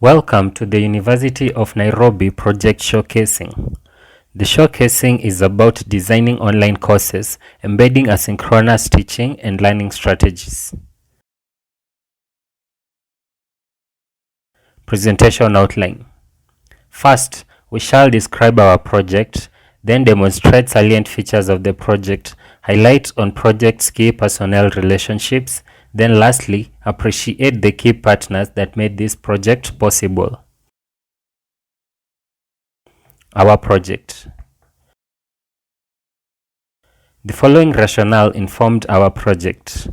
Welcome to the University of Nairobi project showcasing. The showcasing is about designing online courses, embedding asynchronous teaching and learning strategies. Presentation outline. First, we shall describe our project, then demonstrate salient features of the project, highlight on project's key personnel relationships, then lastly, appreciate the key partners that made this project possible. Our project. The following rationale informed our project: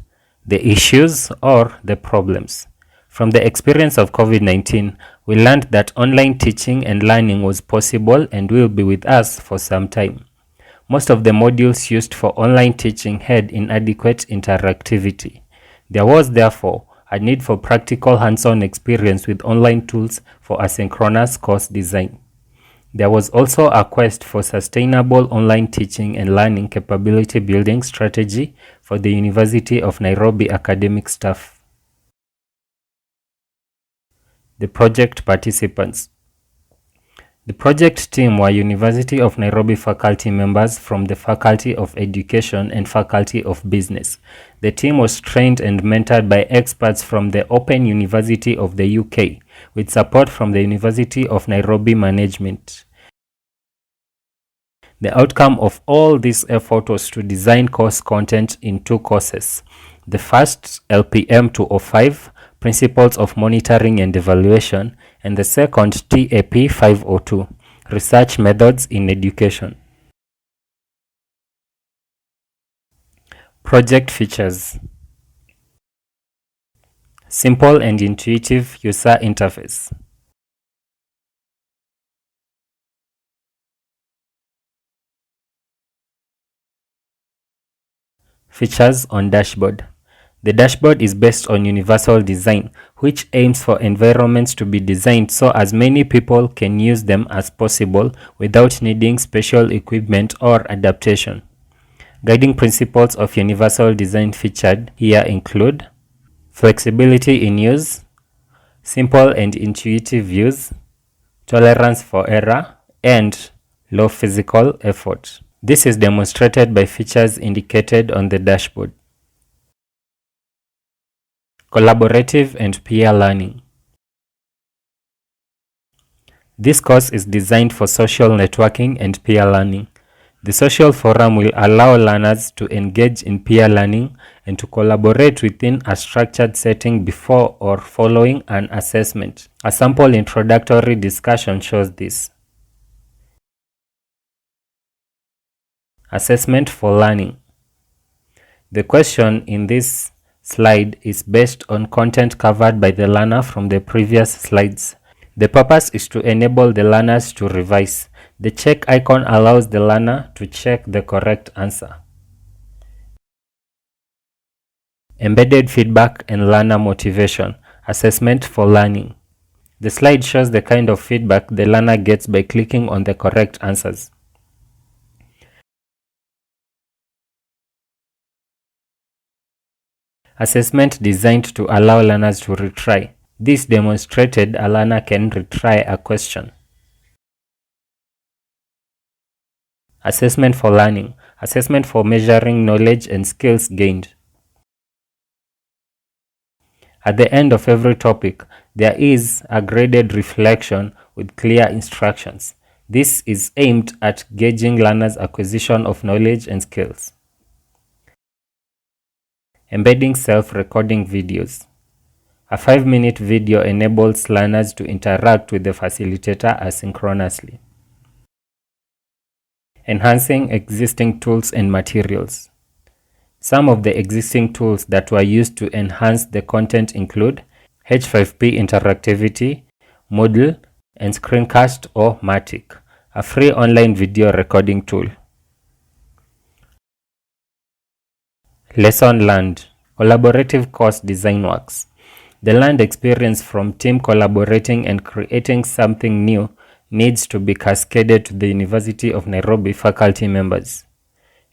the issues or the problems. From the experience of COVID-19, we learned that online teaching and learning was possible and will be with us for some time. Most of the modules used for online teaching had inadequate interactivity. There was therefore a need for practical hands-on experience with online tools for asynchronous course design. There was also a quest for sustainable online teaching and learning capability building strategy for the University of Nairobi academic staff. The project participants. The project team were University of Nairobi faculty members from the Faculty of Education and Faculty of Business. The team was trained and mentored by experts from the Open University of the UK, with support from the University of Nairobi management. The outcome of all this effort was to design course content in two courses. The first, LPM 205, Principles of Monitoring and Evaluation, and the second, TAP 502, Research Methods in Education. Project features. Simple and intuitive user interface. Features on dashboard. The dashboard is based on universal design, which aims for environments to be designed so as many people can use them as possible without needing special equipment or adaptation. Guiding principles of universal design featured here include flexibility in use, simple and intuitive use, tolerance for error, and low physical effort. This is demonstrated by features indicated on the dashboard. Collaborative and peer learning. This course is designed for social networking and peer learning. The social forum will allow learners to engage in peer learning and to collaborate within a structured setting before or following an assessment. A sample introductory discussion shows this. Assessment for learning. The question in this slide is based on content covered by the learner from the previous slides. The purpose is to enable the learners to revise. The check icon allows the learner to check the correct answer. Embedded feedback and learner motivation. Assessment for learning. The slide shows the kind of feedback the learner gets by clicking on the correct answers. Assessment designed to allow learners to retry. This demonstrated a learner can retry a question. Assessment for learning. Assessment for measuring knowledge and skills gained. At the end of every topic, there is a graded reflection with clear instructions. This is aimed at gauging learners' acquisition of knowledge and skills. Embedding self-recording videos. A 5-minute video enables learners to interact with the facilitator asynchronously. Enhancing existing tools and materials. Some of the existing tools that were used to enhance the content include H5P interactivity, Moodle, and Screencast or Matic, a free online video recording tool. Lesson learned. Collaborative course design works. The learned experience from team collaborating and creating something new needs to be cascaded to the University of Nairobi faculty members.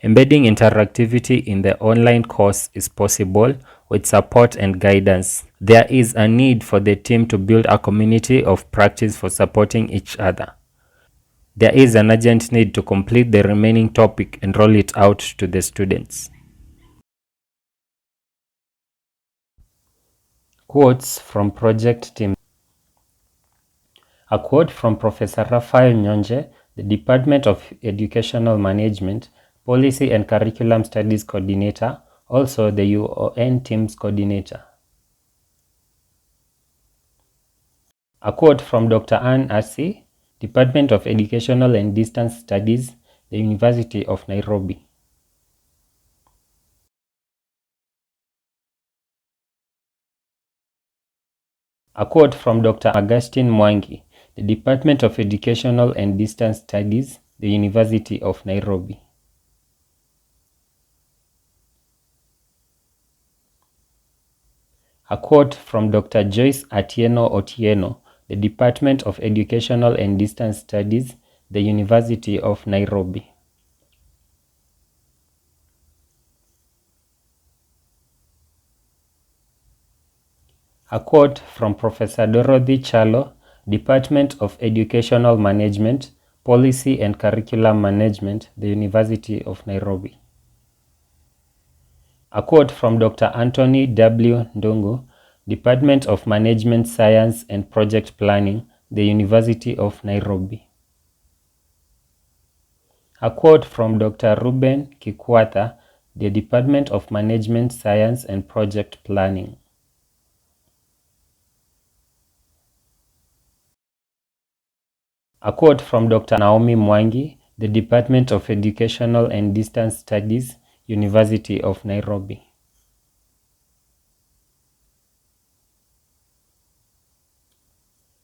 Embedding interactivity in the online course is possible with support and guidance. There is a need for the team to build a community of practice for supporting each other. There is an urgent need to complete the remaining topic and roll it out to the students. Quotes from project team. A quote from Professor Raphael Nyonje, the Department of Educational Management, Policy and Curriculum Studies Coordinator, also the UON Teams Coordinator. A quote from Dr. Anne Asi, Department of Educational and Distance Studies, the University of Nairobi. A quote from Dr. Augustine Mwangi, the Department of Educational and Distance Studies, the University of Nairobi. A quote from Dr. Joyce Atieno Otieno, the Department of Educational and Distance Studies, the University of Nairobi. A quote from Professor Dorothy Chalo, Department of Educational Management, Policy and Curriculum Management, the University of Nairobi. A quote from Dr. Anthony W. Ndungu, Department of Management Science and Project Planning, the University of Nairobi. A quote from Dr. Ruben Kikwata, the Department of Management Science and Project Planning. A quote from Dr. Naomi Mwangi, the Department of Educational and Distance Studies, University of Nairobi.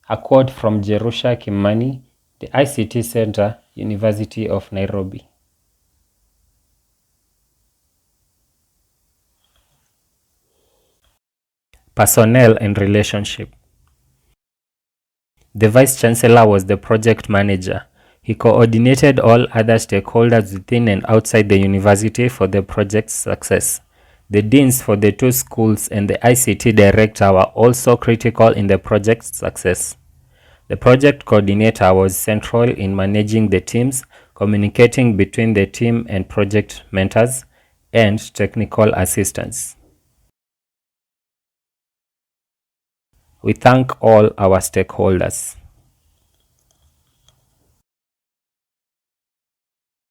A quote from Jerusha Kimani, the ICT Center, University of Nairobi. Personnel and relationship. The Vice Chancellor was the project manager. He coordinated all other stakeholders within and outside the university for the project's success. The deans for the two schools and the ICT director were also critical in the project's success. The project coordinator was central in managing the teams, communicating between the team and project mentors, and technical assistance. We thank all our stakeholders.